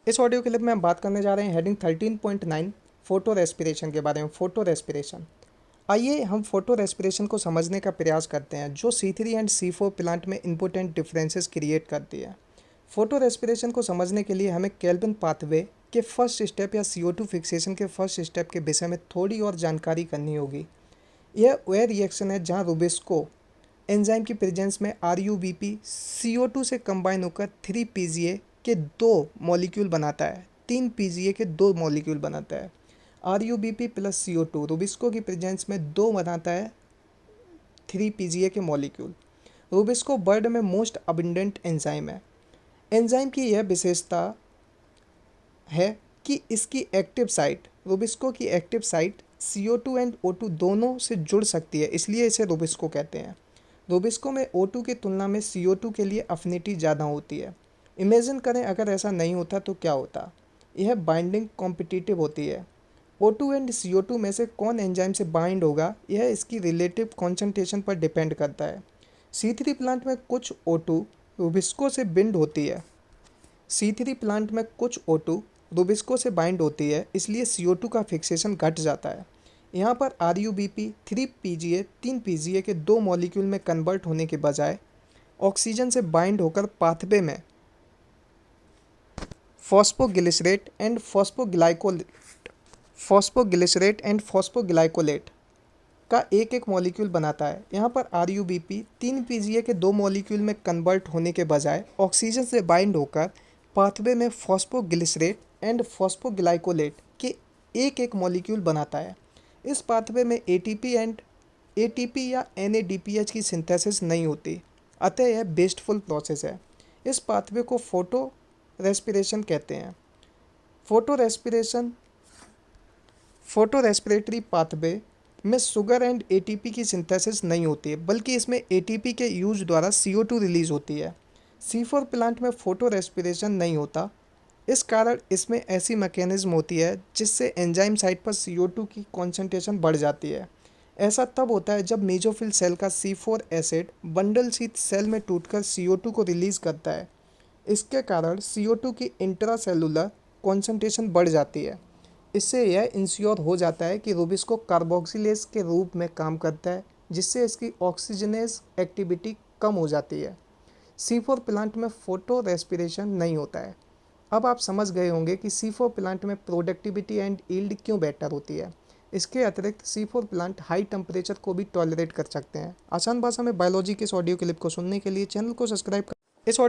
इस audio clip में हम बात करने जा रहे हैं हेडिंग 13.9 फोटो रेस्पिरेशन के बारे में। फोटो रेस्पिरेशन, आइए हम फोटो रेस्पिरेशन को समझने का प्रयास करते हैं जो C3 एंड C4 प्लांट में इंपॉर्टेंट डिफरेंसेस क्रिएट करती है। फोटो रेस्पिरेशन को समझने के लिए हमें केल्विन पाथवे के फर्स्ट स्टेप या CO2 फिक्सेशन के फर्स्ट स्टेप के विषय में थोड़ी और जानकारी करनी होगी। यह वह रिएक्शन है जहां रुबिस्को एंजाइम की प्रेजेंस में RuBP CO2 से कंबाइन होकर 3 PGA के 2 मॉलिक्यूल बनाता है, 3 PGA के 2 मॉलिक्यूल बनाता है। RuBP प्लस CO2 रुबिस्को की प्रेजेंस में 2 बनाता है 3 PGA के मॉलिक्यूल। रुबिस्को वर्ल्ड में मोस्ट अबंडेंट एंजाइम है। एंजाइम की यह विशेषता है कि इसकी एक्टिव साइट, रुबिस्को की active site CO2 and O2 दोनों से जुड़ सकती है, इसलिए इसे रुबिस्को कहते हैं। रुबिस्को में O2 की तुलना में CO2 के लिए अफिनिटी ज़्यादा होती है। इमेजिन करें अगर ऐसा नहीं होता तो क्या होता। यह बाइंडिंग कॉम्पिटिटिव होती है। O2 एंड CO2 में से कौन एंजाइम से बाइंड होगा यह इसकी रिलेटिव कॉन्सेंट्रेशन पर डिपेंड करता है। C3 प्लांट में कुछ O2 रुबिस्को से बिंड होती है। C3 प्लांट में कुछ O2 रुबिस्को से बाइंड होती है, इसलिए CO2 का फिक्सेशन घट जाता है। यहाँ पर RuBP 3 PGA 3 PGA के 2 मॉलिक्यूल में कन्वर्ट होने के बजाय ऑक्सीजन से बाइंड होकर पाथवे में फॉस्फोग्लिसरेट एंड फॉस्फोग्लाइकोलेट का एक मॉलिक्यूल बनाता है। यहाँ पर RuBP 3 PGA के 2 मॉलिक्यूल में कन्वर्ट होने के बजाय ऑक्सीजन से बाइंड होकर पाथवे में फॉस्फोग्लिसरेट एंड फॉस्फोग्लाइकोलेट के एक मॉलिक्यूल बनाता है। इस पाथवे में ATP या NADPH की सिंथेसिस नहीं होती, अतः यह वेस्टफुल प्रोसेस है। इस पाथवे को फोटो रेस्पिरेशन कहते हैं। फोटो रेस्पिरेटरी पाथवे में शुगर एंड ATP की सिंथेसिस नहीं होती है, बल्कि इसमें ATP के यूज द्वारा CO2 रिलीज होती है। C4 प्लांट में फोटो रेस्पिरेशन नहीं होता, इस कारण इसमें ऐसी मैकेनिज्म होती है जिससे एंजाइम साइट पर CO2 की कॉन्सेंट्रेशन बढ़ जाती है। ऐसा तब होता है जब मेसोफिल सेल का C4 acid bundle sheath cell में टूटकर CO2 को रिलीज करता है। इसके कारण CO2 की इंट्रासेलुलर कॉन्सेंट्रेशन बढ़ जाती है। इससे यह इंश्योर हो जाता है कि रुबिस्को कार्बोक्सिलेज के रूप में काम करता है, जिससे इसकी ऑक्सीजनेज एक्टिविटी कम हो जाती है। C4 प्लांट में फोटो रेस्पिरेशन नहीं होता है। अब आप समझ गए होंगे कि C4 प्लांट में प्रोडक्टिविटी एंड यील्ड क्यों बेटर होती है। इसके अतिरिक्त C4 प्लांट हाई टेम्परेचर को भी टॉलरेट कर सकते हैं। आसान भाषा में बायोलॉजी के इस ऑडियो क्लिप को सुनने के लिए चैनल को सब्सक्राइब कर इस ऑडियो